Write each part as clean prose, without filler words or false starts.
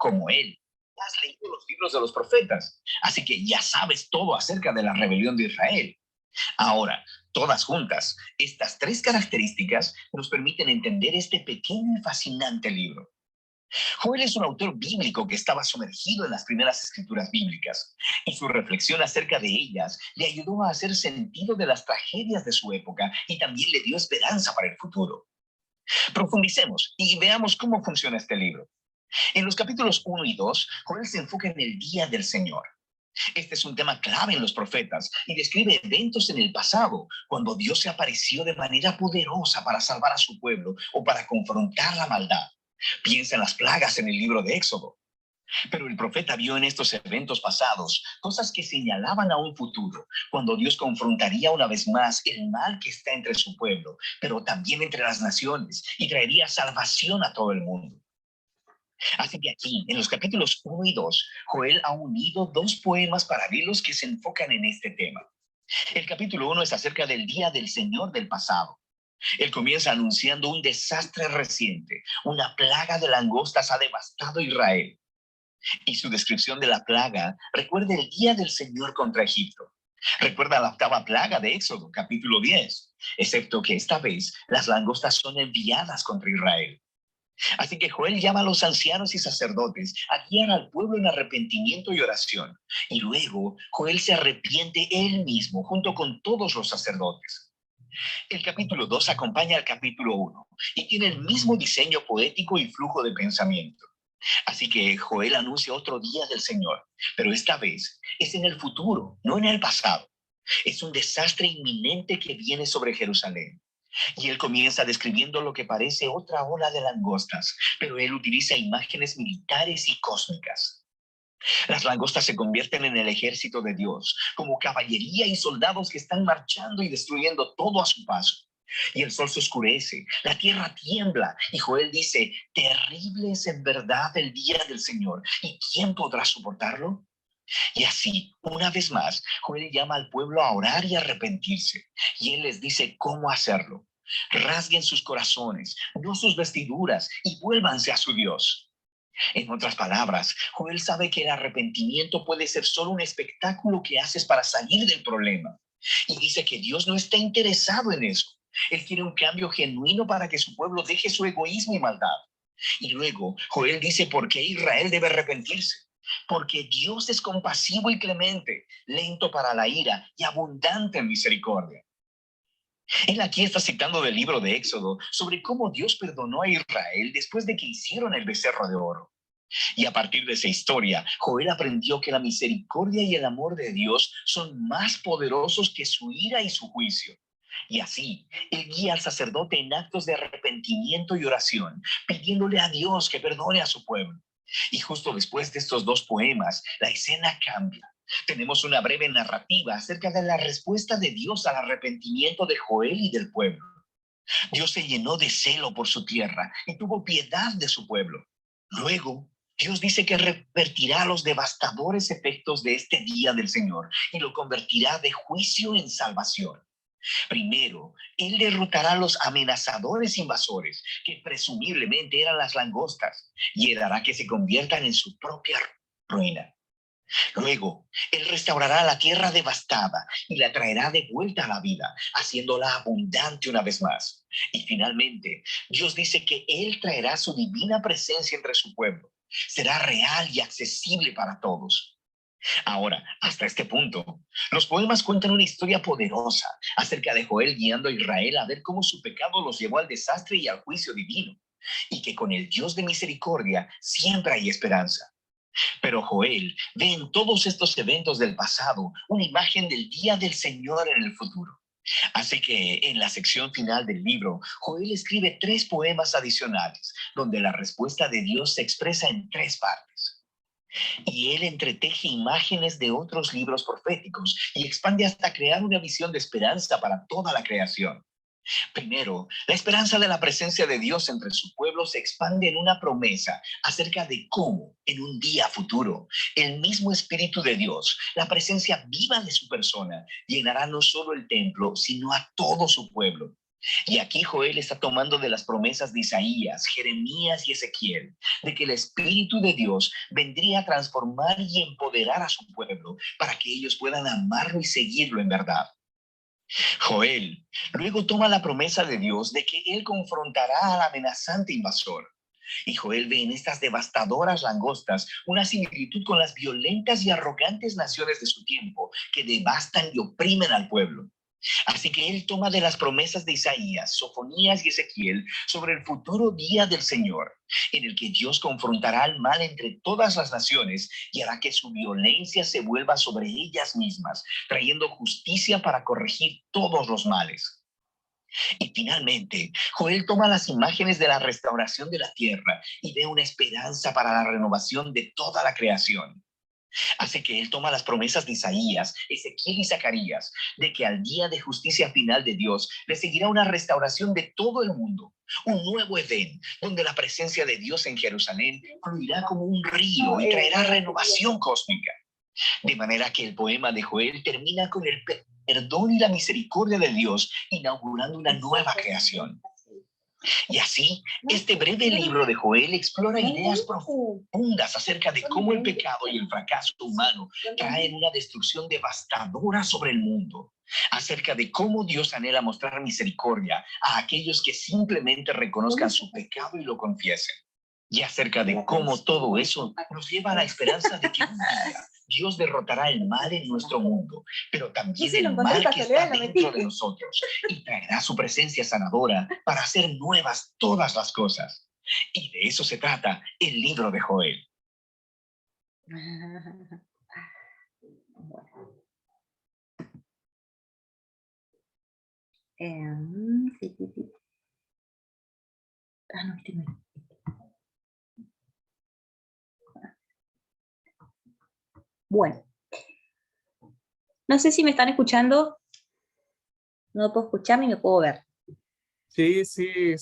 como él. Has leído los libros de los profetas, así que ya sabes todo acerca de la rebelión de Israel. Ahora, todas juntas, estas tres características nos permiten entender este pequeño y fascinante libro. Joel es un autor bíblico que estaba sumergido en las primeras escrituras bíblicas, y su reflexión acerca de ellas le ayudó a hacer sentido de las tragedias de su época y también le dio esperanza para el futuro. Profundicemos y veamos cómo funciona este libro. En los capítulos 1 y 2, Joel se enfoca en el día del Señor. Este es un tema clave en los profetas y describe eventos en el pasado, cuando Dios se apareció de manera poderosa para salvar a su pueblo o para confrontar la maldad. Piensa en las plagas en el libro de Éxodo. Pero el profeta vio en estos eventos pasados cosas que señalaban a un futuro, cuando Dios confrontaría una vez más el mal que está entre su pueblo, pero también entre las naciones, y traería salvación a todo el mundo. Así que aquí, en los capítulos 1 y 2, Joel ha unido dos poemas paralelos que se enfocan en este tema. El capítulo 1 es acerca del día del Señor del pasado. Él comienza anunciando un desastre reciente. Una plaga de langostas ha devastado Israel. Y su descripción de la plaga recuerda el día del Señor contra Egipto. Recuerda la octava plaga de Éxodo, capítulo 10, excepto que esta vez las langostas son enviadas contra Israel. Así que Joel llama a los ancianos y sacerdotes a guiar al pueblo en arrepentimiento y oración. Y luego Joel se arrepiente él mismo junto con todos los sacerdotes. El capítulo 2 acompaña al capítulo 1 y tiene el mismo diseño poético y flujo de pensamiento. Así que Joel anuncia otro día del Señor, pero esta vez es en el futuro, no en el pasado. Es un desastre inminente que viene sobre Jerusalén. Y él comienza describiendo lo que parece otra ola de langostas, pero él utiliza imágenes militares y cósmicas. Las langostas se convierten en el ejército de Dios, como caballería y soldados que están marchando y destruyendo todo a su paso. Y el sol se oscurece, la tierra tiembla, y Joel dice, terrible es en verdad el día del Señor, ¿y quién podrá soportarlo? Y así, una vez más, Joel llama al pueblo a orar y arrepentirse, y él les dice cómo hacerlo. Rasguen sus corazones, no sus vestiduras, y vuélvanse a su Dios. En otras palabras, Joel sabe que el arrepentimiento puede ser solo un espectáculo que haces para salir del problema. Y dice que Dios no está interesado en eso. Él quiere un cambio genuino para que su pueblo deje su egoísmo y maldad. Y luego, Joel dice por qué Israel debe arrepentirse. Porque Dios es compasivo y clemente, lento para la ira y abundante en misericordia. Él aquí está citando del libro de Éxodo sobre cómo Dios perdonó a Israel después de que hicieron el becerro de oro. Y a partir de esa historia, Joel aprendió que la misericordia y el amor de Dios son más poderosos que su ira y su juicio. Y así, él guía al sacerdote en actos de arrepentimiento y oración, pidiéndole a Dios que perdone a su pueblo. Y justo después de estos dos poemas, la escena cambia. Tenemos una breve narrativa acerca de la respuesta de Dios al arrepentimiento de Joel y del pueblo. Dios se llenó de celo por su tierra y tuvo piedad de su pueblo. Luego, Dios dice que revertirá los devastadores efectos de este día del Señor y lo convertirá de juicio en salvación. Primero, Él derrotará a los amenazadores invasores, que presumiblemente eran las langostas, y Él hará que se conviertan en su propia ruina. Luego, Él restaurará la tierra devastada y la traerá de vuelta a la vida, haciéndola abundante una vez más. Y finalmente, Dios dice que Él traerá su divina presencia entre su pueblo. Será real y accesible para todos. Ahora, hasta este punto, los poemas cuentan una historia poderosa acerca de Joel guiando a Israel a ver cómo su pecado los llevó al desastre y al juicio divino, y que con el Dios de misericordia siempre hay esperanza. Pero Joel ve en todos estos eventos del pasado una imagen del día del Señor en el futuro. Así que en la sección final del libro, Joel escribe tres poemas adicionales, donde la respuesta de Dios se expresa en tres partes. Y él entreteje imágenes de otros libros proféticos y expande hasta crear una visión de esperanza para toda la creación. Primero, la esperanza de la presencia de Dios entre su pueblo se expande en una promesa acerca de cómo, en un día futuro, el mismo Espíritu de Dios, la presencia viva de su persona, llenará no solo el templo, sino a todo su pueblo. Y aquí Joel está tomando de las promesas de Isaías, Jeremías y Ezequiel, de que el Espíritu de Dios vendría a transformar y empoderar a su pueblo para que ellos puedan amarlo y seguirlo en verdad. Joel luego toma la promesa de Dios de que él confrontará al amenazante invasor. Y Joel ve en estas devastadoras langostas una similitud con las violentas y arrogantes naciones de su tiempo que devastan y oprimen al pueblo. Así que él toma de las promesas de Isaías, Sofonías y Ezequiel sobre el futuro día del Señor, en el que Dios confrontará al mal entre todas las naciones y hará que su violencia se vuelva sobre ellas mismas, trayendo justicia para corregir todos los males. Y finalmente, Joel toma las imágenes de la restauración de la tierra y ve una esperanza para la renovación de toda la creación. Así que él toma las promesas de Isaías, Ezequiel y Zacarías, de que al día de justicia final de Dios le seguirá una restauración de todo el mundo, un nuevo Edén, donde la presencia de Dios en Jerusalén fluirá como un río y traerá renovación cósmica. De manera que el poema de Joel termina con el perdón y la misericordia de Dios, inaugurando una nueva creación. Y así, este breve libro de Joel explora ideas profundas acerca de cómo el pecado y el fracaso humano traen una destrucción devastadora sobre el mundo, acerca de cómo Dios anhela mostrar misericordia a aquellos que simplemente reconozcan su pecado y lo confiesen, y acerca de cómo todo eso nos lleva a la esperanza de que un día Dios derrotará el mal en nuestro mundo, pero también el mal que está dentro de nosotros, y traerá su presencia sanadora para hacer nuevas todas las cosas. Y de eso se trata el libro de Joel. Sí, sí, sí. Ah, no, este no. Bueno, no sé si me están escuchando. No me puedo escuchar ni me puedo ver. Sí,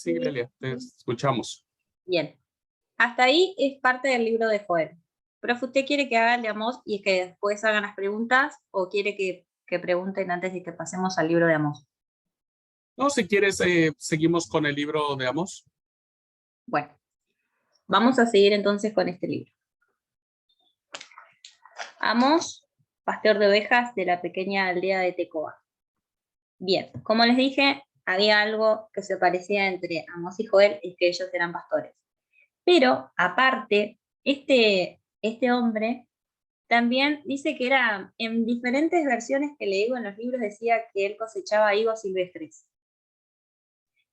Lelia, te escuchamos. Bien. Hasta ahí es parte del libro de Joel. Profe, ¿usted quiere que haga el de Amós y que después hagan las preguntas o quiere que pregunten antes de que pasemos al libro de Amós? No, si quieres, seguimos con el libro de Amós. Bueno, vamos a seguir entonces con este libro. Amós, pastor de ovejas de la pequeña aldea de Tecoa. Bien, como les dije, había algo que se parecía entre Amós y Joel, es que ellos eran pastores. Pero, aparte, este hombre también dice que era, en diferentes versiones que leí en los libros, decía que él cosechaba higos silvestres.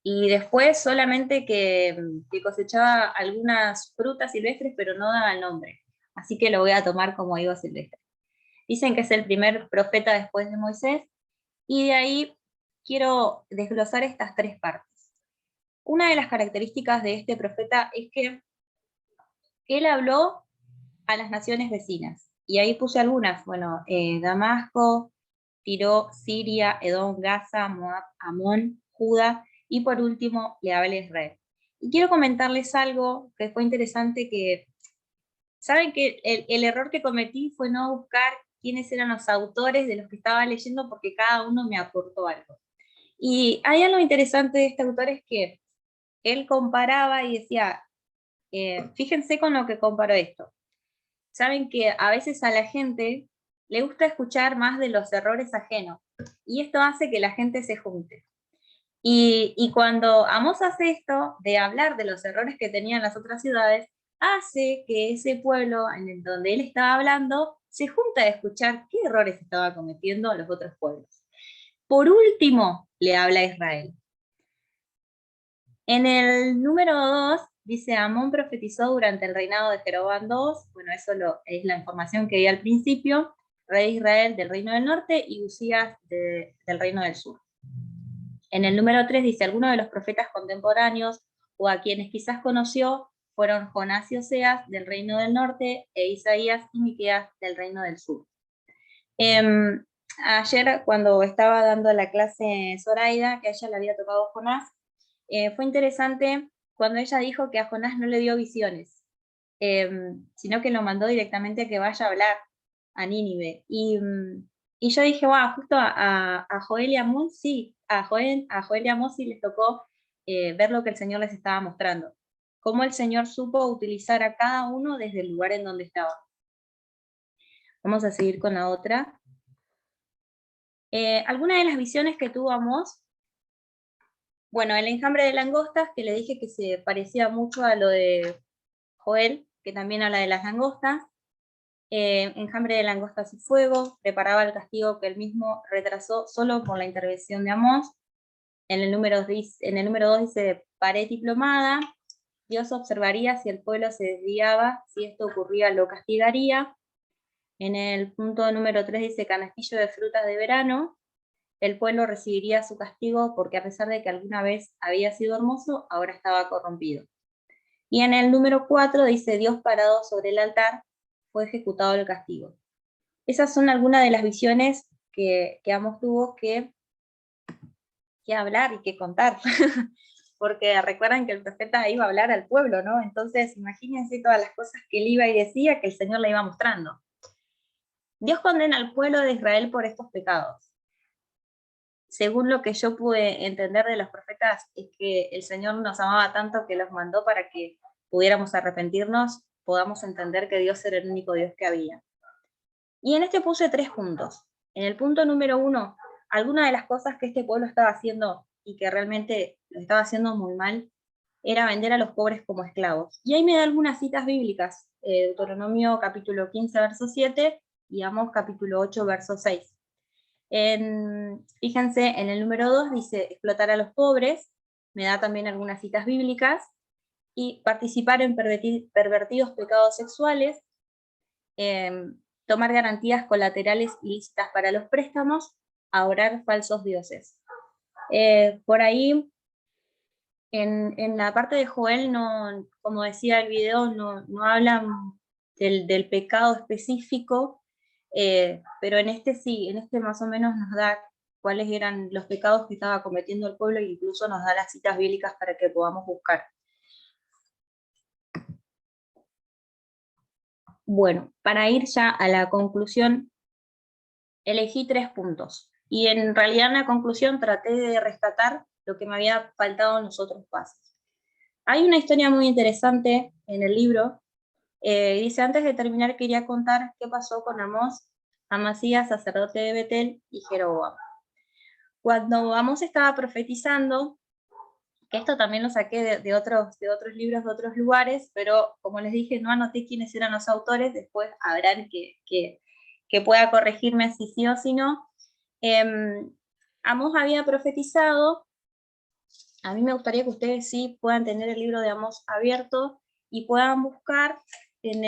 Y después solamente que cosechaba algunas frutas silvestres, pero no daba el nombre. Así que lo voy a tomar como higos silvestres. Dicen que es el primer profeta después de Moisés, y de ahí quiero desglosar estas tres partes. Una de las características de este profeta es que él habló a las naciones vecinas, y ahí puse algunas, bueno, Damasco, Tiro, Siria, Edom, Gaza, Moab, Amón, Judá, y por último le habla a Israel. Y quiero comentarles algo que fue interesante, que saben que el error que cometí fue no buscar quiénes eran los autores de los que estaba leyendo, porque cada uno me aportó algo. Y hay algo interesante de este autor, es que él comparaba y decía, fíjense con lo que comparó esto. Saben que a veces a la gente le gusta escuchar más de los errores ajenos, y esto hace que la gente se junte. Y cuando Amós hace esto, de hablar de los errores que tenían las otras ciudades, hace que ese pueblo en el donde él estaba hablando se junte a escuchar qué errores estaba cometiendo los otros pueblos. Por último, le habla a Israel. En el número 2 dice: Amón profetizó durante el reinado de Jeroboam II, bueno, eso es la información que di al principio, rey de Israel del reino del norte y Usías del reino del sur. En el número 3 dice: algunos de los profetas contemporáneos o a quienes quizás conoció fueron Jonás y Oseas del reino del norte e Isaías y Miqueas del reino del sur. Ayer, cuando estaba dando la clase Zoraida, que a ella le había tocado Jonás, fue interesante cuando ella dijo que a Jonás no le dio visiones, sino que lo mandó directamente a que vaya a hablar a Nínive. Y Y yo dije, wow, justo a Joel y a Amós, sí, a Joel y a Amós sí les tocó ver lo que el Señor les estaba mostrando. Cómo el Señor supo utilizar a cada uno desde el lugar en donde estaba. Vamos a seguir con la otra. Algunas de las visiones que tuvo Amós, bueno, el enjambre de langostas, que le dije que se parecía mucho a lo de Joel, que también habla de las langostas. Enjambre de langostas y fuego, preparaba el castigo que él mismo retrasó solo por la intervención de Amós. En el número 2 dice, pared diplomada, Dios observaría si el pueblo se desviaba, si esto ocurría lo castigaría. En el punto número 3 dice, canastillo de frutas de verano, el pueblo recibiría su castigo porque a pesar de que alguna vez había sido hermoso, ahora estaba corrompido. Y en el número 4 dice, Dios parado sobre el altar, fue ejecutado el castigo. Esas son algunas de las visiones que Amós tuvo que hablar y que contar, porque recuerdan que el profeta iba a hablar al pueblo, ¿no? Entonces imagínense todas las cosas que él iba y decía que el Señor le iba mostrando. Dios condena al pueblo de Israel por estos pecados. Según lo que yo pude entender de los profetas, es que el Señor nos amaba tanto que los mandó para que pudiéramos arrepentirnos, podamos entender que Dios era el único Dios que había. Y en este puse 3 puntos. En el punto número 1, algunas de las cosas que este pueblo estaba haciendo y que realmente lo estaba haciendo muy mal, era vender a los pobres como esclavos. Y ahí me da algunas citas bíblicas, Deuteronomio capítulo 15, verso 7, y Amós capítulo 8, verso 6. Fíjense, en el número 2 dice explotar a los pobres, me da también algunas citas bíblicas, y participar en pervertidos pecados sexuales, tomar garantías colaterales ilícitas para los préstamos, adorar falsos dioses. Por ahí, en la parte de Joel, no, como decía el video, no hablan del pecado específico, pero en este sí, en este más o menos nos da cuáles eran los pecados que estaba cometiendo el pueblo e incluso nos da las citas bíblicas para que podamos buscar. Bueno, para ir ya a la conclusión, elegí 3 puntos. Y en realidad en la conclusión traté de rescatar lo que me había faltado en los otros pasos. Hay una historia muy interesante en el libro. Dice, antes de terminar quería contar qué pasó con Amós, Amasías, sacerdote de Betel, y Jeroboam. Cuando Amós estaba profetizando, que esto también lo saqué de otros libros, de otros lugares, pero como les dije, no anoté quiénes eran los autores, después habrán que pueda corregirme si sí o si no. Amós había profetizado, a mí me gustaría que ustedes sí puedan tener el libro de Amós abierto y puedan buscar en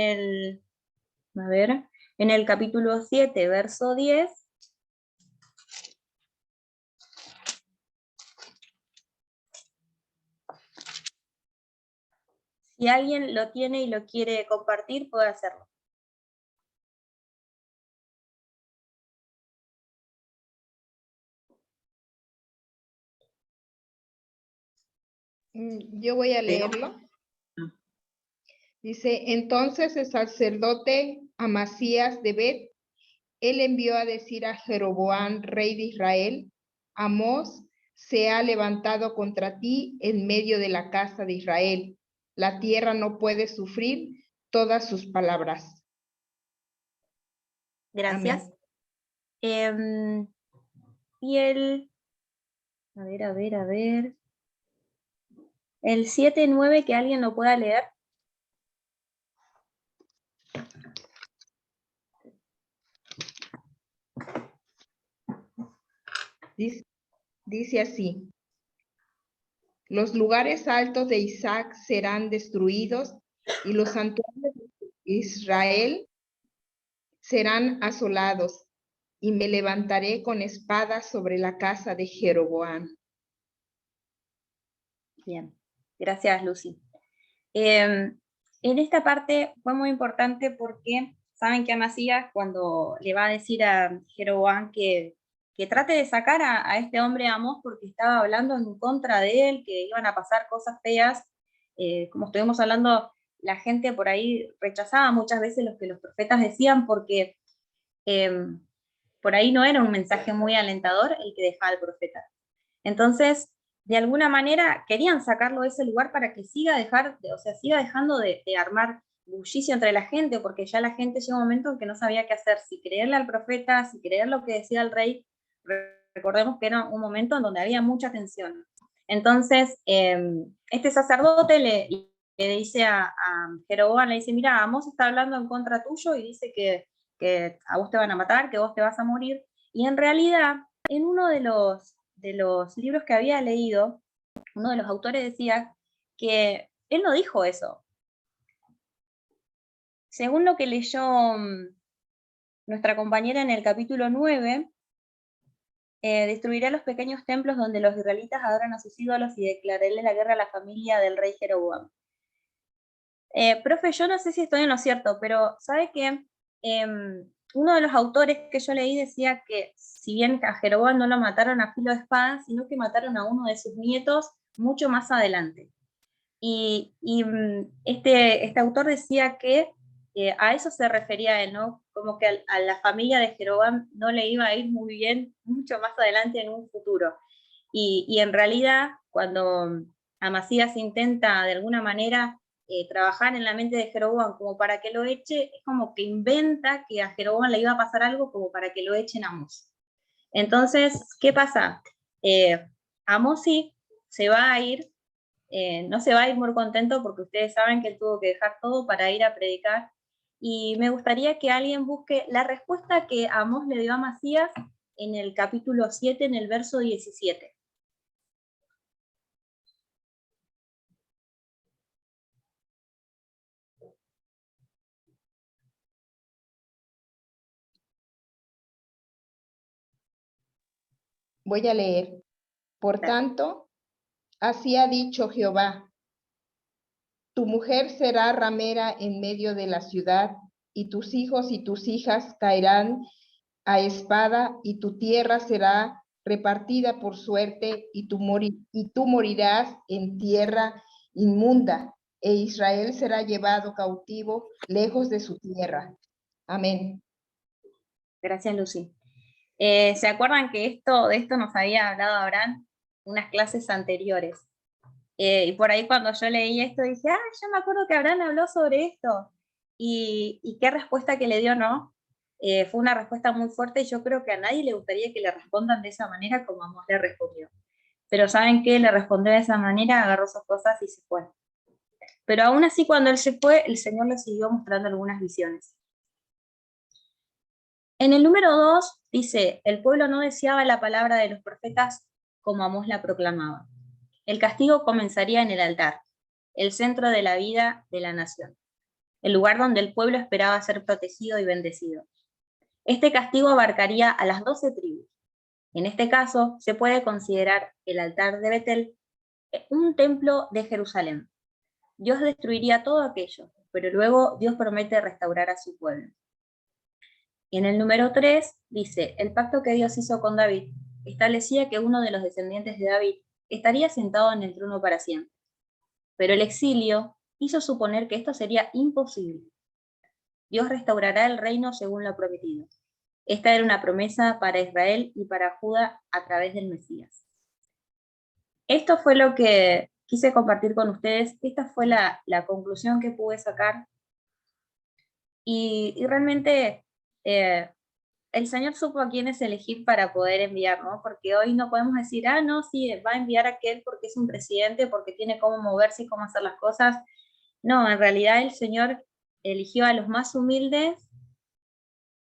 el capítulo 7, verso 10, si alguien lo tiene y lo quiere compartir, puede hacerlo. Yo voy a leerlo. Dice, entonces el sacerdote Amasías de Bet, él envió a decir a Jeroboam, rey de Israel, Amós se ha levantado contra ti en medio de la casa de Israel. La tierra no puede sufrir todas sus palabras. Gracias. Y el, a ver. El 7-9, que alguien lo pueda leer. Dice así, los lugares altos de Isaac serán destruidos y los santuarios de Israel serán asolados, y me levantaré con espada sobre la casa de Jeroboam. Bien, gracias Lucy. En esta parte fue muy importante porque saben que Amasías, cuando le va a decir a Jeroboam que trate de sacar a este hombre Amós porque estaba hablando en contra de él, que iban a pasar cosas feas, como estuvimos hablando, la gente por ahí rechazaba muchas veces lo que los profetas decían porque por ahí no era un mensaje muy alentador el que dejaba el profeta. Entonces, de alguna manera querían sacarlo de ese lugar para que siga dejando de armar bullicio entre la gente, porque ya la gente llega un momento en que no sabía qué hacer, si creerle al profeta, si creer lo que decía el rey. Recordemos que era un momento en donde había mucha tensión. Entonces, este sacerdote le dice a Jeroboam, le dice, mira, Amós está hablando en contra tuyo y dice que a vos te van a matar, que vos te vas a morir. Y en realidad, en uno de los libros que había leído, uno de los autores decía que él no dijo eso. Según lo que leyó nuestra compañera en el capítulo 9, destruirá los pequeños templos donde los israelitas adoran a sus ídolos y declararé la guerra a la familia del rey Jeroboam. Profe, yo no sé si estoy en lo cierto, pero ¿sabe qué? Uno de los autores que yo leí decía que si bien a Jeroboam no lo mataron a filo de espada, sino que mataron a uno de sus nietos mucho más adelante. Y este autor decía que a eso se refería él, ¿no? Como que a la familia de Jeroboam no le iba a ir muy bien mucho más adelante en un futuro. Y en realidad, cuando Amasías intenta de alguna manera trabajar en la mente de Jeroboam como para que lo eche, es como que inventa que a Jeroboam le iba a pasar algo como para que lo echen a Amós. Entonces, ¿qué pasa? Amós sí se va a ir, no se va a ir muy contento porque ustedes saben que él tuvo que dejar todo para ir a predicar, y me gustaría que alguien busque la respuesta que Amós le dio a Amasías en el capítulo 7, en el verso 17. Voy a leer. Por tanto, así ha dicho Jehová: tu mujer será ramera en medio de la ciudad, y tus hijos y tus hijas caerán a espada, y tu tierra será repartida por suerte, y tú morirás en tierra inmunda, e Israel será llevado cautivo lejos de su tierra. Amén. Gracias, Lucy. ¿Se acuerdan que de esto nos había hablado Abraham unas clases anteriores? Y por ahí cuando yo leí esto dije, yo me acuerdo que Abraham habló sobre esto. Y qué respuesta que le dio, ¿no? Fue una respuesta muy fuerte, y yo creo que a nadie le gustaría que le respondan de esa manera como Amós le respondió. Pero ¿saben qué? Le respondió de esa manera, agarró sus cosas y se fue. Pero aún así, cuando él se fue, el Señor le siguió mostrando algunas visiones. En el número 2 dice, el pueblo no deseaba la palabra de los profetas como Amós la proclamaba. El castigo comenzaría en el altar, el centro de la vida de la nación, el lugar donde el pueblo esperaba ser protegido y bendecido. Este castigo abarcaría a las 12 tribus. En este caso, se puede considerar el altar de Betel un templo de Jerusalén. Dios destruiría todo aquello, pero luego Dios promete restaurar a su pueblo. Y en el número 3 dice, el pacto que Dios hizo con David establecía que uno de los descendientes de David estaría sentado en el trono para siempre. Pero el exilio hizo suponer que esto sería imposible. Dios restaurará el reino según lo prometido. Esta era una promesa para Israel y para Judá a través del Mesías. Esto fue lo que quise compartir con ustedes. Esta fue la conclusión que pude sacar. Y realmente el Señor supo a quiénes elegir para poder enviar, ¿no? Porque hoy no podemos decir, no, sí, va a enviar a aquel porque es un presidente, porque tiene cómo moverse y cómo hacer las cosas. No, en realidad el Señor eligió a los más humildes,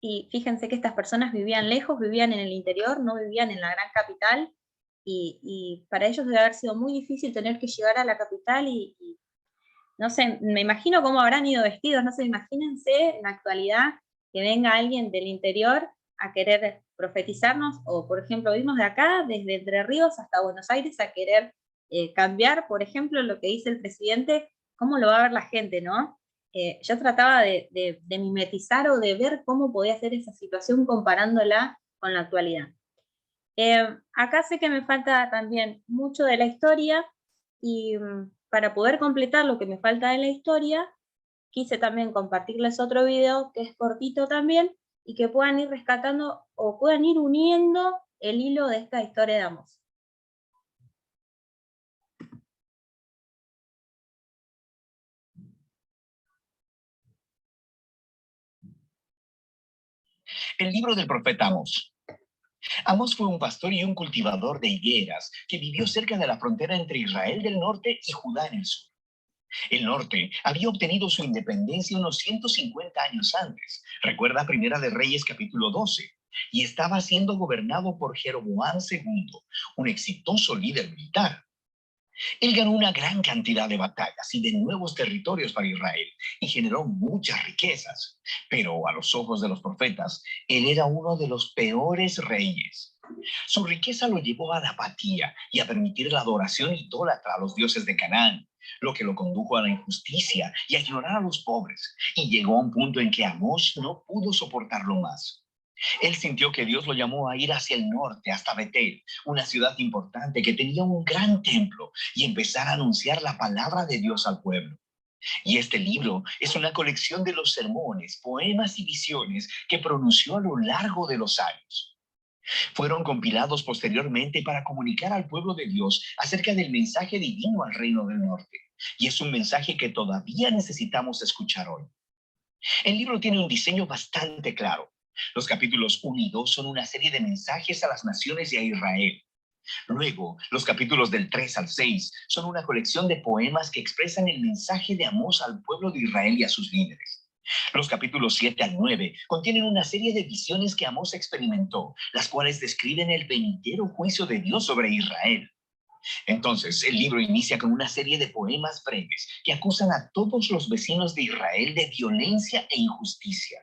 y fíjense que estas personas vivían lejos, vivían en el interior, no vivían en la gran capital, y para ellos debe haber sido muy difícil tener que llegar a la capital y no sé, me imagino cómo habrán ido vestidos, no sé, imagínense en la actualidad que venga alguien del interior a querer profetizarnos, o por ejemplo, vimos de acá, desde Entre Ríos hasta Buenos Aires, a querer cambiar, por ejemplo, lo que dice el presidente, cómo lo va a ver la gente, ¿no? Yo trataba de mimetizar o de ver cómo podía ser esa situación comparándola con la actualidad. Acá sé que me falta también mucho de la historia, y para poder completar lo que me falta de la historia, quise también compartirles otro video que es cortito también, y que puedan ir rescatando o puedan ir uniendo el hilo de esta historia de Amós. El libro del profeta Amós. Amós fue un pastor y un cultivador de higueras que vivió cerca de la frontera entre Israel del norte y Judá en el sur. El norte había obtenido su independencia unos 150 años antes. Recuerda Primera de Reyes capítulo 12. Y estaba siendo gobernado por Jeroboam II, un exitoso líder militar. Él ganó una gran cantidad de batallas y de nuevos territorios para Israel y generó muchas riquezas. Pero a los ojos de los profetas, él era uno de los peores reyes. Su riqueza lo llevó a la apatía y a permitir la adoración idólatra a los dioses de Canaán, lo que lo condujo a la injusticia y a ignorar a los pobres. Y llegó a un punto en que Amós no pudo soportarlo más. Él sintió que Dios lo llamó a ir hacia el norte, hasta Betel, una ciudad importante que tenía un gran templo, y empezar a anunciar la palabra de Dios al pueblo. Y este libro es una colección de los sermones, poemas y visiones que pronunció a lo largo de los años. Fueron compilados posteriormente para comunicar al pueblo de Dios acerca del mensaje divino al reino del norte. Y es un mensaje que todavía necesitamos escuchar hoy. El libro tiene un diseño bastante claro. Los capítulos 1 y 2 son una serie de mensajes a las naciones y a Israel. Luego, los capítulos del 3 al 6 son una colección de poemas que expresan el mensaje de Amós al pueblo de Israel y a sus líderes. Los capítulos 7 al 9 contienen una serie de visiones que Amós experimentó, las cuales describen el venidero juicio de Dios sobre Israel. Entonces, el libro inicia con una serie de poemas breves que acusan a todos los vecinos de Israel de violencia e injusticia.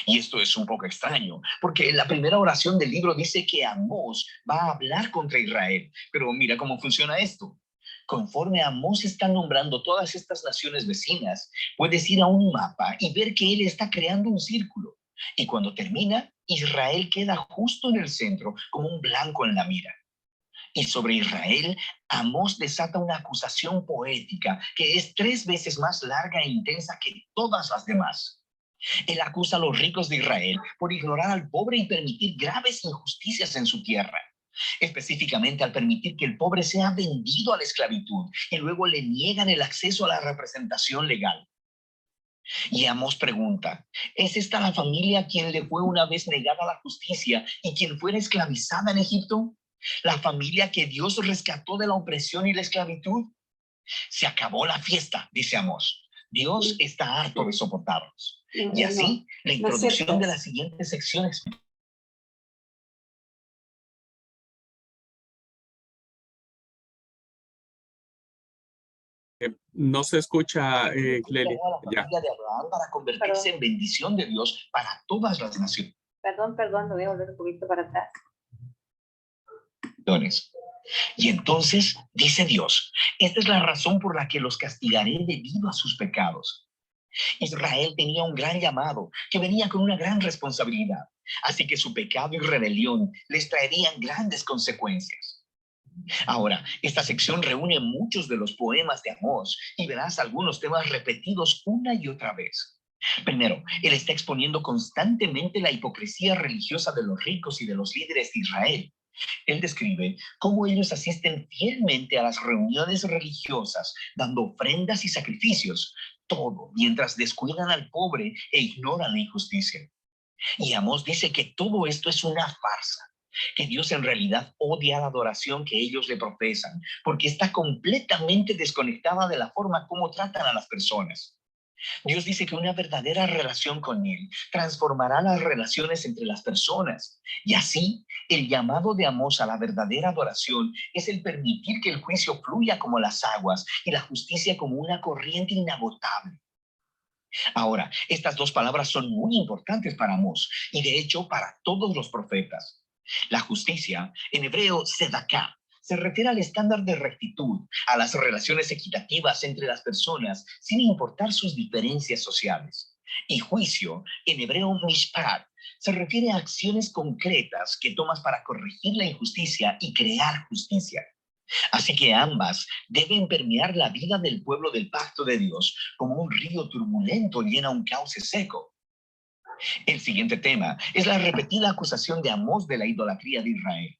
Y esto es un poco extraño, porque la primera oración del libro dice que Amós va a hablar contra Israel. Pero mira cómo funciona esto. Conforme Amós está nombrando todas estas naciones vecinas, puedes ir a un mapa y ver que él está creando un círculo. Y cuando termina, Israel queda justo en el centro, como un blanco en la mira. Y sobre Israel, Amós desata una acusación poética que es 3 veces más larga e intensa que todas las demás. Él acusa a los ricos de Israel por ignorar al pobre y permitir graves injusticias en su tierra. Específicamente al permitir que el pobre sea vendido a la esclavitud y luego le niegan el acceso a la representación legal. Y Amós pregunta, ¿es esta la familia a quien le fue una vez negada la justicia y quien fuera esclavizada en Egipto? ¿La familia que Dios rescató de la opresión y la esclavitud? Se acabó la fiesta, dice Amós. Dios está harto de soportarlos. Y así, la introducción de la siguiente sección explica. No se escucha, Cleli. A la Ya. familia de Abraham para convertirse en bendición de Dios para todas las naciones. Perdón, lo voy a volver un poquito para atrás. Y entonces dice Dios, esta es la razón por la que los castigaré debido a sus pecados. Israel tenía un gran llamado que venía con una gran responsabilidad, así que su pecado y rebelión les traerían grandes consecuencias. Ahora, esta sección reúne muchos de los poemas de Amós y verás algunos temas repetidos una y otra vez. Primero, él está exponiendo constantemente la hipocresía religiosa de los ricos y de los líderes de Israel. Él describe cómo ellos asisten fielmente a las reuniones religiosas, dando ofrendas y sacrificios, todo mientras descuidan al pobre e ignoran la injusticia. Y Amós dice que todo esto es una farsa, que Dios en realidad odia la adoración que ellos le profesan, porque está completamente desconectada de la forma como tratan a las personas. Dios dice que una verdadera relación con Él transformará las relaciones entre las personas. Y así, el llamado de Amós a la verdadera adoración es el permitir que el juicio fluya como las aguas y la justicia como una corriente inagotable. Ahora, estas dos palabras son muy importantes para Amós y de hecho para todos los profetas. La justicia, en hebreo, tzedakah, se refiere al estándar de rectitud, a las relaciones equitativas entre las personas, sin importar sus diferencias sociales. Y juicio, en hebreo mishpat, se refiere a acciones concretas que tomas para corregir la injusticia y crear justicia. Así que ambas deben permear la vida del pueblo del pacto de Dios como un río turbulento llena un cauce seco. El siguiente tema es la repetida acusación de Amós de la idolatría de Israel.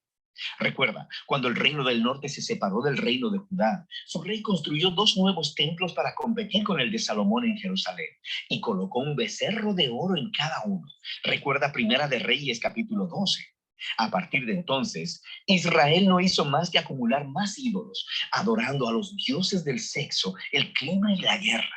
Recuerda, cuando el reino del norte se separó del reino de Judá, su rey construyó 2 nuevos templos para competir con el de Salomón en Jerusalén y colocó un becerro de oro en cada uno. Recuerda Primera de Reyes capítulo 12. A partir de entonces, Israel no hizo más que acumular más ídolos, adorando a los dioses del sexo, el clima y la guerra.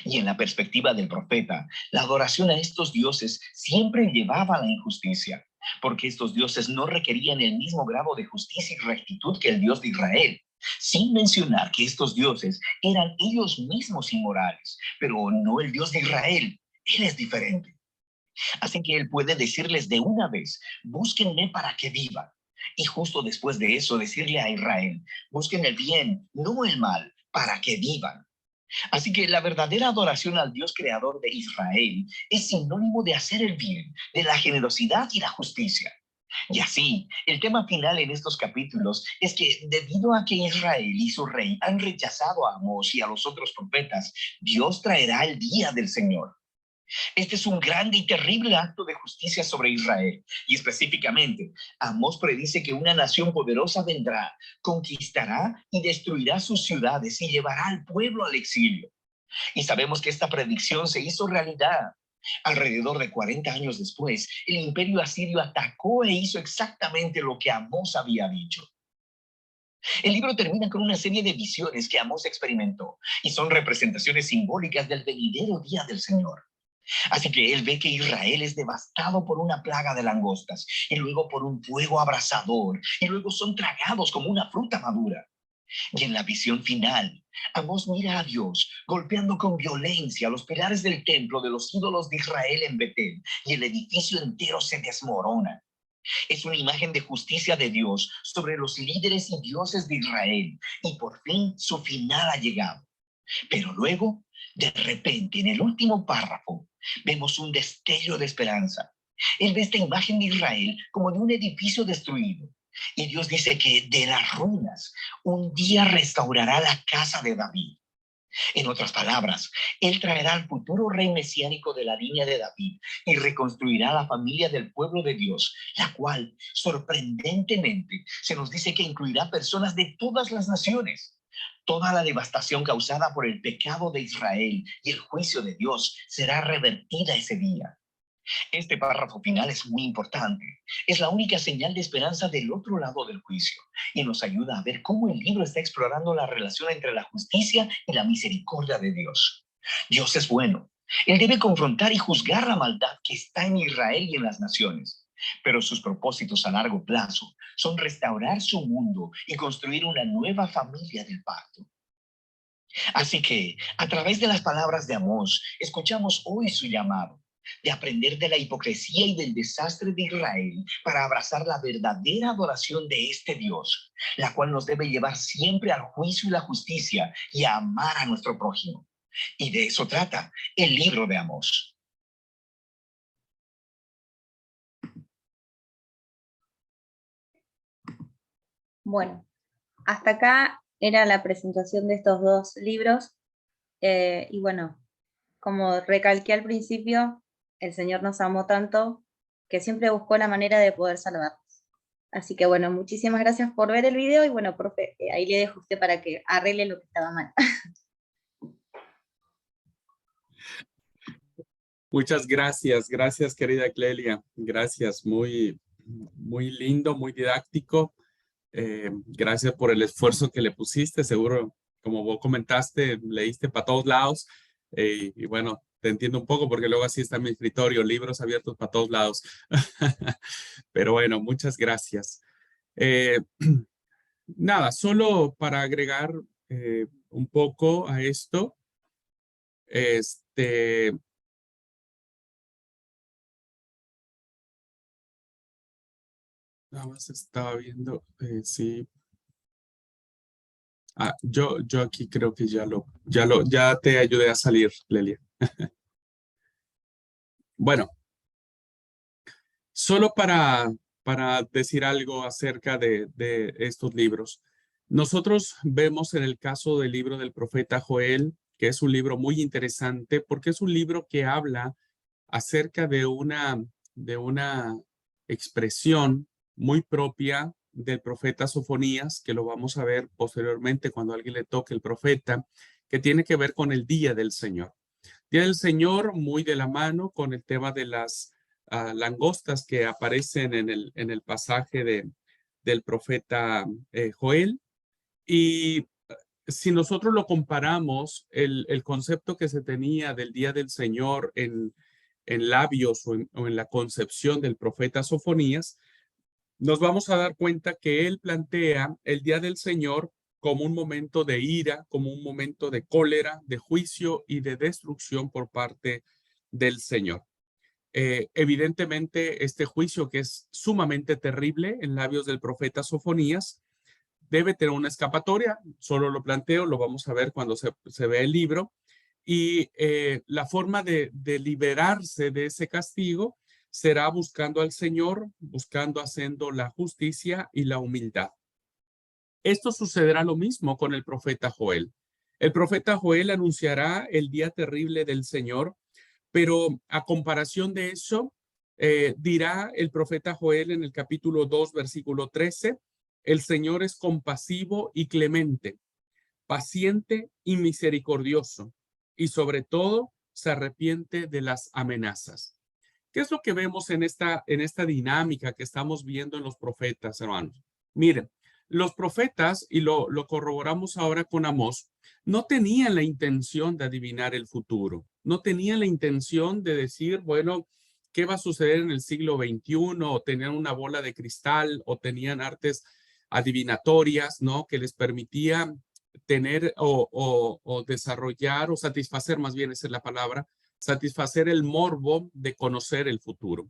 Y en la perspectiva del profeta, la adoración a estos dioses siempre llevaba a la injusticia, porque estos dioses no requerían el mismo grado de justicia y rectitud que el Dios de Israel, sin mencionar que estos dioses eran ellos mismos inmorales, pero no el Dios de Israel. Él es diferente. Así que él puede decirles de una vez, búsquenme para que vivan. Y justo después de eso decirle a Israel, busquen el bien, no el mal, para que vivan. Así que la verdadera adoración al Dios creador de Israel es sinónimo de hacer el bien, de la generosidad y la justicia. Y así, el tema final en estos capítulos es que debido a que Israel y su rey han rechazado a Amós y a los otros profetas, Dios traerá el día del Señor. Este es un grande y terrible acto de justicia sobre Israel. Y específicamente, Amós predice que una nación poderosa vendrá, conquistará y destruirá sus ciudades y llevará al pueblo al exilio. Y sabemos que esta predicción se hizo realidad. Alrededor de 40 años después, el imperio asirio atacó e hizo exactamente lo que Amós había dicho. El libro termina con una serie de visiones que Amós experimentó y son representaciones simbólicas del venidero día del Señor. Así que él ve que Israel es devastado por una plaga de langostas y luego por un fuego abrasador y luego son tragados como una fruta madura. Y en la visión final, Amós mira a Dios golpeando con violencia los pilares del templo de los ídolos de Israel en Betel y el edificio entero se desmorona. Es una imagen de justicia de Dios sobre los líderes y dioses de Israel y por fin su final ha llegado. Pero luego, de repente, en el último párrafo, vemos un destello de esperanza. Él ve esta imagen de Israel como de un edificio destruido. Y Dios dice que de las ruinas un día restaurará la casa de David. En otras palabras, Él traerá al futuro rey mesiánico de la línea de David y reconstruirá la familia del pueblo de Dios, la cual, sorprendentemente, se nos dice que incluirá personas de todas las naciones. Toda la devastación causada por el pecado de Israel y el juicio de Dios será revertida ese día. Este párrafo final es muy importante. Es la única señal de esperanza del otro lado del juicio y nos ayuda a ver cómo el libro está explorando la relación entre la justicia y la misericordia de Dios. Dios es bueno. Él debe confrontar y juzgar la maldad que está en Israel y en las naciones. Pero sus propósitos a largo plazo son restaurar su mundo y construir una nueva familia del pacto. Así que, a través de las palabras de Amós, escuchamos hoy su llamado de aprender de la hipocresía y del desastre de Israel para abrazar la verdadera adoración de este Dios, la cual nos debe llevar siempre al juicio y la justicia y a amar a nuestro prójimo. Y de eso trata el libro de Amós. Bueno, hasta acá era la presentación de estos 2 libros. Y bueno, como recalqué al principio, el Señor nos amó tanto que siempre buscó la manera de poder salvarnos. Así que bueno, muchísimas gracias por ver el video y bueno, profe, ahí le dejo a usted para que arregle lo que estaba mal. Muchas gracias. Gracias, querida Clelia. Gracias. Muy, muy lindo, muy didáctico. Gracias por el esfuerzo que le pusiste. Seguro, como vos comentaste, leíste para todos lados. Y bueno, te entiendo un poco porque luego así está mi escritorio, libros abiertos para todos lados. Pero bueno, muchas gracias. Nada, solo para agregar un poco a esto. Nada más estaba viendo, sí. Yo aquí creo que ya te ayudé a salir, Lelia. Bueno, solo para decir algo acerca de estos libros. Nosotros vemos en el caso del libro del profeta Joel, que es un libro muy interesante porque es un libro que habla acerca de una expresión muy propia del profeta Sofonías, que lo vamos a ver posteriormente cuando a alguien le toque el profeta, que tiene que ver con el día del Señor. Día del Señor muy de la mano con el tema de las langostas que aparecen en el pasaje del profeta Joel. Y si nosotros lo comparamos, el concepto que se tenía del día del Señor en labios o en la concepción del profeta Sofonías, nos vamos a dar cuenta que él plantea el día del Señor como un momento de ira, como un momento de cólera, de juicio y de destrucción por parte del Señor. Evidentemente, este juicio, que es sumamente terrible en labios del profeta Sofonías, debe tener una escapatoria. Solo lo planteo, lo vamos a ver cuando se vea el libro. Y la forma de liberarse de ese castigo será buscando al Señor, buscando, haciendo la justicia y la humildad. Esto sucederá lo mismo con el profeta Joel. El profeta Joel anunciará el día terrible del Señor, pero a comparación de eso, dirá el profeta Joel en el capítulo 2, versículo 13, el Señor es compasivo y clemente, paciente y misericordioso, y sobre todo se arrepiente de las amenazas. ¿Qué es lo que vemos en esta dinámica que estamos viendo en los profetas, hermanos? Miren, los profetas, y lo corroboramos ahora con Amós, no tenían la intención de adivinar el futuro, no tenían la intención de decir, bueno, ¿qué va a suceder en el siglo XXI? O tenían una bola de cristal, o tenían artes adivinatorias, ¿no? Que les permitía tener o desarrollar o satisfacer, más bien esa es la palabra, satisfacer el morbo de conocer el futuro.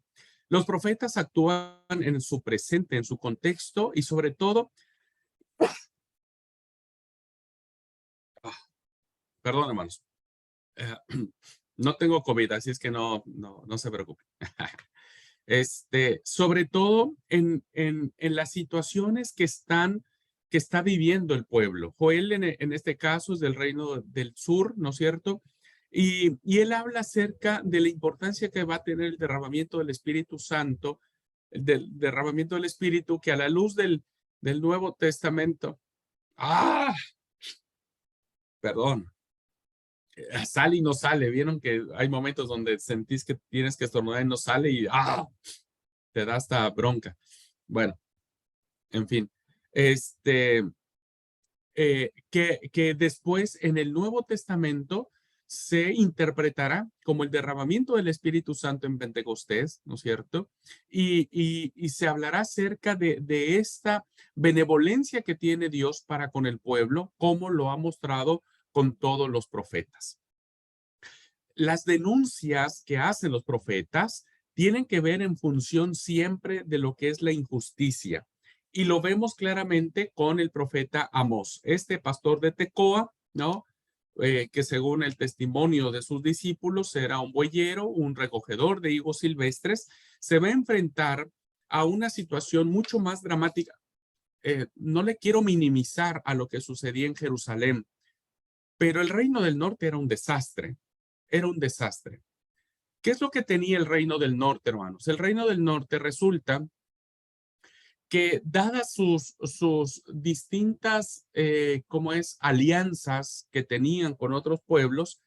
Los profetas actúan en su presente, en su contexto y sobre todo, perdón, hermanos, no tengo COVID, así es que no se preocupen. Sobre todo en las situaciones que está viviendo el pueblo. Joel en este caso es del reino del sur, ¿no es cierto? Y él habla acerca de la importancia que va a tener el derramamiento del Espíritu Santo, del derramamiento del Espíritu, que a la luz del Nuevo Testamento, perdón, sale y no sale. Vieron que hay momentos donde sentís que tienes que estornudar y no sale y te da hasta bronca. Bueno, en fin, que después en el Nuevo Testamento se interpretará como el derramamiento del Espíritu Santo en Pentecostés, ¿no es cierto? Y se hablará acerca de esta benevolencia que tiene Dios para con el pueblo, como lo ha mostrado con todos los profetas. Las denuncias que hacen los profetas tienen que ver en función siempre de lo que es la injusticia. Y lo vemos claramente con el profeta Amós, este pastor de Tecoa, ¿no? Que según el testimonio de sus discípulos era un bueyero, un recogedor de higos silvestres, se va a enfrentar a una situación mucho más dramática. No le quiero minimizar a lo que sucedía en Jerusalén, pero el reino del norte era un desastre. Era un desastre. ¿Qué es lo que tenía el reino del norte, hermanos? El reino del norte resulta que dadas sus distintas, alianzas que tenían con otros pueblos,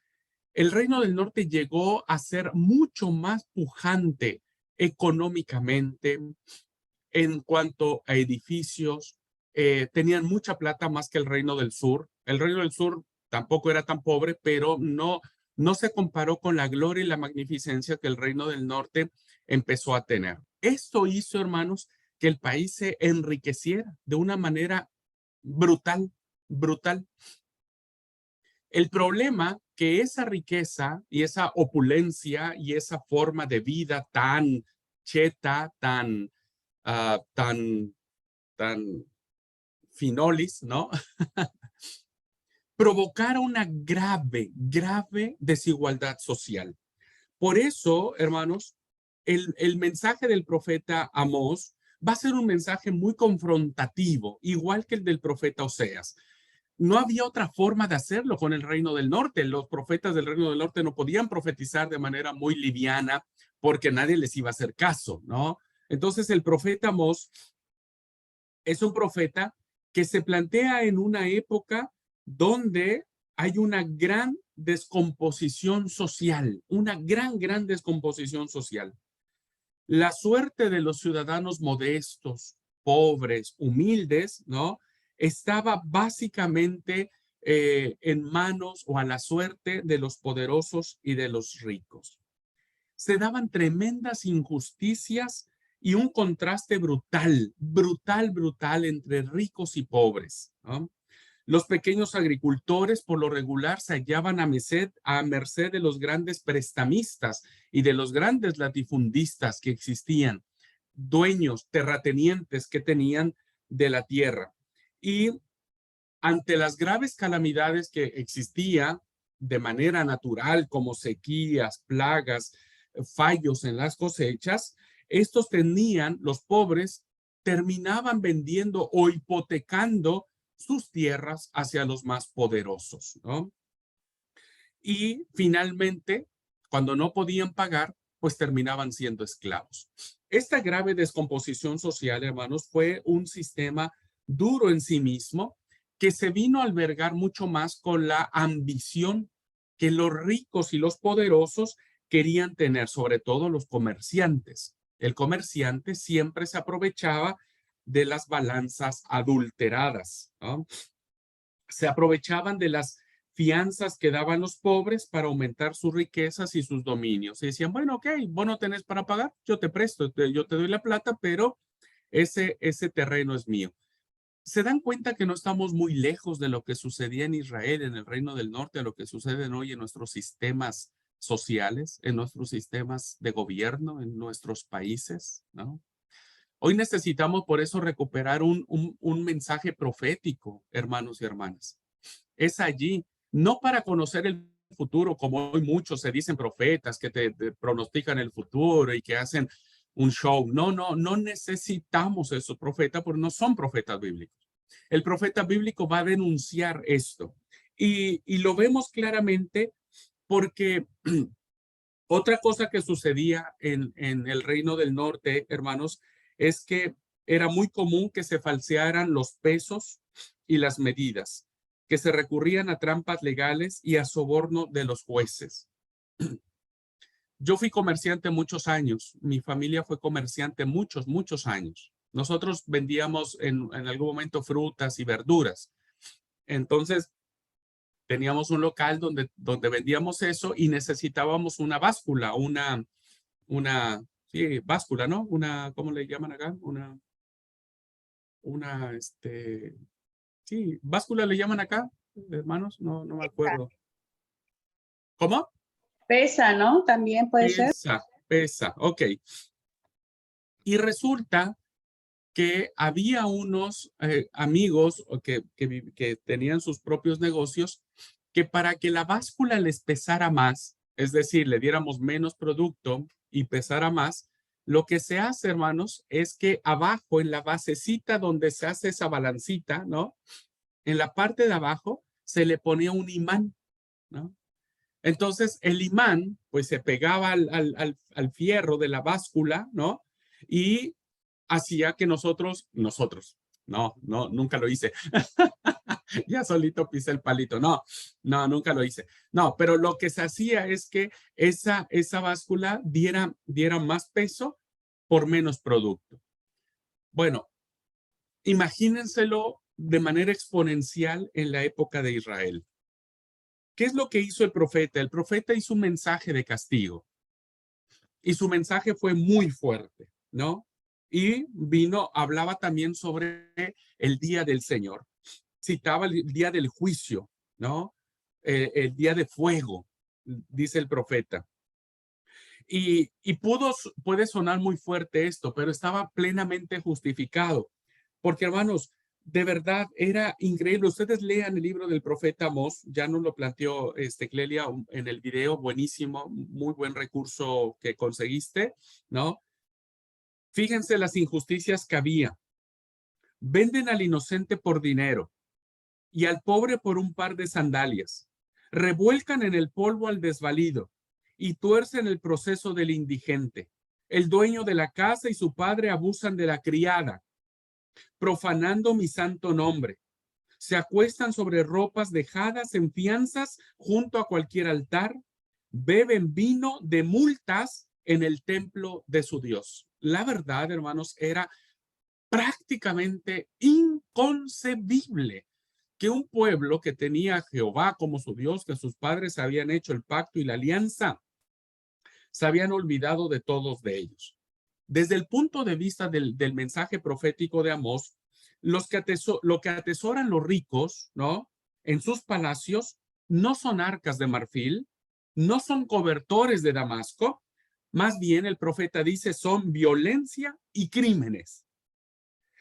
el reino del norte llegó a ser mucho más pujante económicamente en cuanto a edificios. Tenían mucha plata más que el reino del sur. El reino del sur tampoco era tan pobre, pero no se comparó con la gloria y la magnificencia que el reino del norte empezó a tener. Esto hizo, hermanos, que el país se enriqueciera de una manera brutal, brutal. El problema que esa riqueza y esa opulencia y esa forma de vida tan cheta, tan finolis, ¿no? Provocara una grave desigualdad social. Por eso, hermanos, el mensaje del profeta Amós va a ser un mensaje muy confrontativo, igual que el del profeta Oseas. no había otra forma de hacerlo con el Reino del Norte. Los profetas del Reino del Norte no podían profetizar de manera muy liviana porque nadie les iba a hacer caso, ¿no? Entonces el profeta Amós es un profeta que se plantea en una época donde hay una gran descomposición social, una gran descomposición social. La suerte de los ciudadanos modestos, pobres, humildes, ¿no? Estaba básicamente en manos o a la suerte de los poderosos y de los ricos. Se daban tremendas injusticias y un contraste brutal entre ricos y pobres, ¿no? Los pequeños agricultores, por lo regular, se hallaban a merced de los grandes prestamistas y de los grandes latifundistas que existían, dueños, terratenientes que tenían de la tierra. Y ante las graves calamidades que existía de manera natural, como sequías, plagas, fallos en las cosechas, los pobres terminaban vendiendo o hipotecando sus tierras hacia los más poderosos, ¿no? Y finalmente, cuando no podían pagar, pues terminaban siendo esclavos. Esta grave descomposición social, hermanos, fue un sistema duro en sí mismo que se vino a albergar mucho más con la ambición que los ricos y los poderosos querían tener, sobre todo los comerciantes. El comerciante siempre se aprovechaba de las balanzas adulteradas, ¿no? Se aprovechaban de las fianzas que daban los pobres para aumentar sus riquezas y sus dominios. Y decían, bueno, ok, vos no tenés para pagar, yo te presto, yo te doy la plata, pero ese terreno es mío. ¿Se dan cuenta que no estamos muy lejos de lo que sucedía en Israel, en el Reino del Norte, a lo que sucede hoy en nuestros sistemas sociales, en nuestros sistemas de gobierno, en nuestros países, ¿no? Hoy necesitamos por eso recuperar un mensaje profético, hermanos y hermanas. Es allí, no para conocer el futuro, como hoy muchos se dicen profetas que te pronostican el futuro y que hacen un show. No necesitamos esos profetas porque no son profetas bíblicos. El profeta bíblico va a denunciar esto. Y lo vemos claramente porque otra cosa que sucedía en el Reino del Norte, hermanos, es que era muy común que se falsearan los pesos y las medidas, que se recurrían a trampas legales y a soborno de los jueces. Yo fui comerciante muchos años, mi familia fue comerciante muchos años. Nosotros vendíamos en algún momento frutas y verduras. Entonces, teníamos un local donde vendíamos eso y necesitábamos una báscula, sí, báscula, ¿no? ¿Cómo le llaman acá? Sí, báscula le llaman acá, hermanos, no me acuerdo. ¿Cómo? Pesa, ¿no? También puede ser. Pesa, ok. Y resulta que había unos amigos que tenían sus propios negocios que para que la báscula les pesara más, es decir, le diéramos menos producto y pesara más, lo que se hace, hermanos, es que abajo en la basecita donde se hace esa balancita, ¿no? En la parte de abajo se le ponía un imán, ¿no? Entonces el imán pues se pegaba al fierro de la báscula, ¿no? Y hacía que nosotros, no, nunca lo hice. Ya solito pisé el palito. No, nunca lo hice. No, pero lo que se hacía es que esa báscula diera más peso por menos producto. Bueno, imagínenselo de manera exponencial en la época de Israel. ¿Qué es lo que hizo el profeta? El profeta hizo un mensaje de castigo y su mensaje fue muy fuerte, ¿no? Y hablaba también sobre el día del Señor. Citaba el día del juicio, ¿no? El día de fuego, dice el profeta. Y puede sonar muy fuerte esto, pero estaba plenamente justificado. Porque, hermanos, de verdad era increíble. Ustedes lean el libro del profeta Amós, ya nos lo planteó Clelia en el video, buenísimo, muy buen recurso que conseguiste, ¿no? Fíjense las injusticias que había. Venden al inocente por dinero. y al pobre por un par de sandalias. Revuelcan en el polvo al desvalido y tuercen el proceso del indigente. El dueño de la casa y su padre abusan de la criada, profanando mi santo nombre. Se acuestan sobre ropas dejadas en fianzas junto a cualquier altar. Beben vino de multas en el templo de su Dios. La verdad, hermanos, era prácticamente inconcebible que un pueblo que tenía a Jehová como su Dios, que sus padres habían hecho el pacto y la alianza, se habían olvidado de todos de ellos. Desde el punto de vista del mensaje profético de Amós, lo que atesoran los ricos, ¿no?, en sus palacios, no son arcas de marfil, no son cobertores de Damasco, más bien el profeta dice son violencia y crímenes.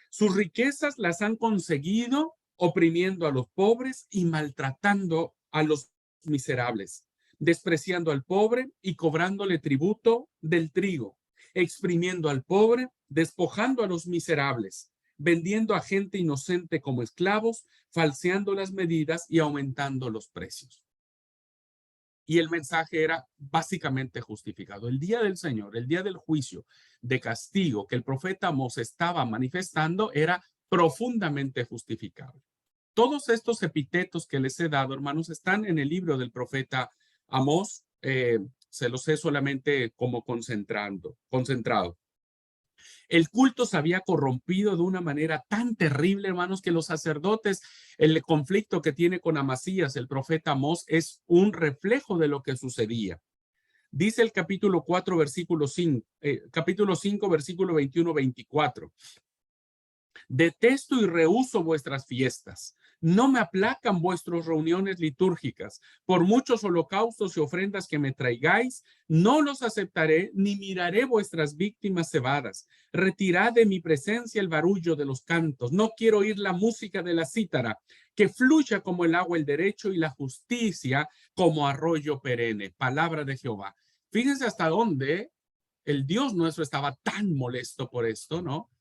Sus riquezas las han conseguido oprimiendo a los pobres y maltratando a los miserables, despreciando al pobre y cobrándole tributo del trigo, exprimiendo al pobre, despojando a los miserables, vendiendo a gente inocente como esclavos, falseando las medidas y aumentando los precios. Y el mensaje era básicamente justificado. El día del Señor, el día del juicio de castigo que el profeta Amós estaba manifestando era profundamente justificable. Todos estos epítetos que les he dado, hermanos, están en el libro del profeta Amós. Se los he solamente como concentrado. El culto se había corrompido de una manera tan terrible, hermanos, que los sacerdotes, el conflicto que tiene con Amasías, el profeta Amós, es un reflejo de lo que sucedía. Dice el capítulo 4, versículo 5, capítulo 5, versículo 21-24. Detesto y rehúso vuestras fiestas. No me aplacan vuestras reuniones litúrgicas. Por muchos holocaustos y ofrendas que me traigáis, no los aceptaré ni miraré vuestras víctimas cebadas. Retirad de mi presencia el barullo de los cantos. No quiero oír la música de la cítara, que fluya como el agua el derecho y la justicia como arroyo perenne. Palabra de Jehová. Fíjense hasta dónde el Dios nuestro estaba tan molesto por esto, ¿no?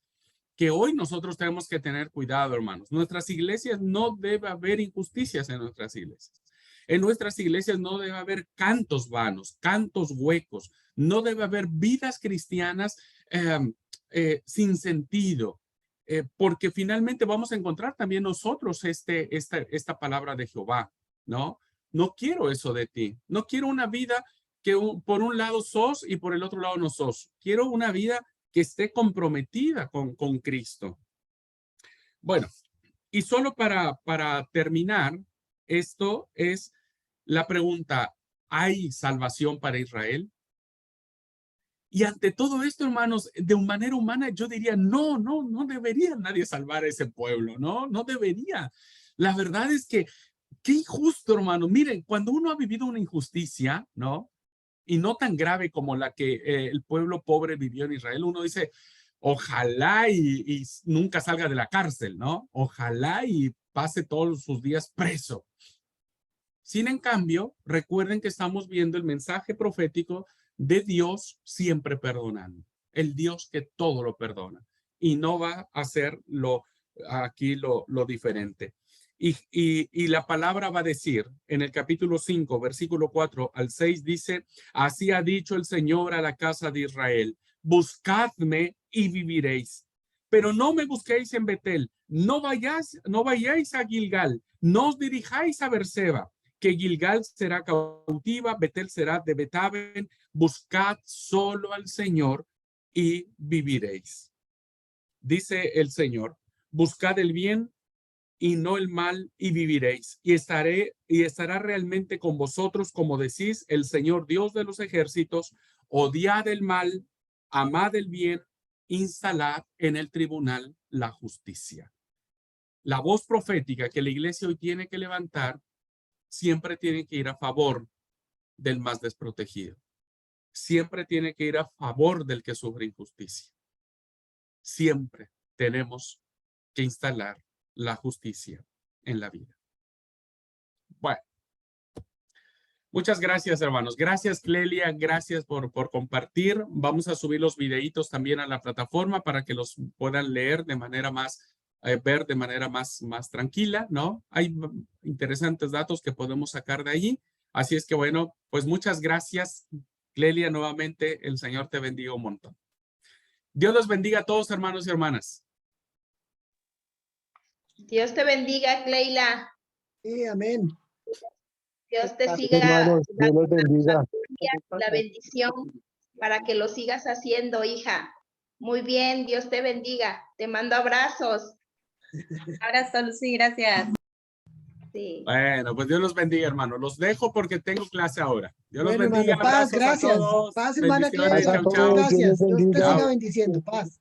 Que hoy nosotros tenemos que tener cuidado, hermanos. Nuestras iglesias no debe haber injusticias en nuestras iglesias. En nuestras iglesias no debe haber cantos vanos, cantos huecos. No debe haber vidas cristianas sin sentido, porque finalmente vamos a encontrar también nosotros esta palabra de Jehová, ¿no? No quiero eso de ti. No quiero una vida que por un lado sos y por el otro lado no sos. Quiero una vida que esté comprometida con Cristo. Bueno, y solo para terminar, esto es la pregunta, ¿hay salvación para Israel? Y ante todo esto, hermanos, de manera humana, yo diría, no debería nadie salvar a ese pueblo, no debería. La verdad es que, qué injusto, hermano. Miren, cuando uno ha vivido una injusticia, ¿no?, y no tan grave como la que el pueblo pobre vivió en Israel, uno dice, ojalá y nunca salga de la cárcel, ¿no? Ojalá y pase todos sus días preso. Sin en cambio, recuerden que estamos viendo el mensaje profético de Dios siempre perdonando. El Dios que todo lo perdona y no va a hacer aquí lo diferente. Y la palabra va a decir en el capítulo 5, versículo 4 al 6, dice, así ha dicho el Señor a la casa de Israel, buscadme y viviréis, pero no me busquéis en Betel, no vayáis a Gilgal, no os dirijáis a Berseba, que Gilgal será cautiva, Betel será de Betaben, buscad solo al Señor y viviréis. Dice el Señor, buscad el bien y no el mal y viviréis, y estará realmente con vosotros, como decís, el Señor Dios de los ejércitos, odiad el mal, amad el bien, instalad en el tribunal la justicia. La voz profética que la iglesia hoy tiene que levantar siempre tiene que ir a favor del más desprotegido. Siempre tiene que ir a favor del que sufre injusticia. Siempre tenemos que instalar la justicia en la vida. Bueno, muchas gracias, hermanos. Gracias, Clelia. Gracias por compartir. Vamos a subir los videitos también a la plataforma para que los puedan leer de manera más ver de manera más tranquila, ¿no? Hay interesantes datos que podemos sacar de allí. Así es que bueno, pues muchas gracias, Clelia, nuevamente. El Señor te bendiga un montón. Dios los bendiga a todos, hermanos y hermanas. Dios te bendiga, Cleila. Sí, amén. Dios te Gracias, siga hermanos. Dios los bendiga. la bendición para que lo sigas haciendo, hija. Muy bien, Dios te bendiga. Te mando abrazos. Abrazo, Lucy, gracias. Sí. Bueno, pues Dios los bendiga, hermano. Los dejo porque tengo clase ahora. Dios los Bueno, bendiga. hermano, paz, Abrazos a gracias. todos. Paz, hermana Bendiciones. Clelia. Chao, Chao, chao. Gracias. Dios les Dios te bendiga. siga Chao. bendiciendo. Paz.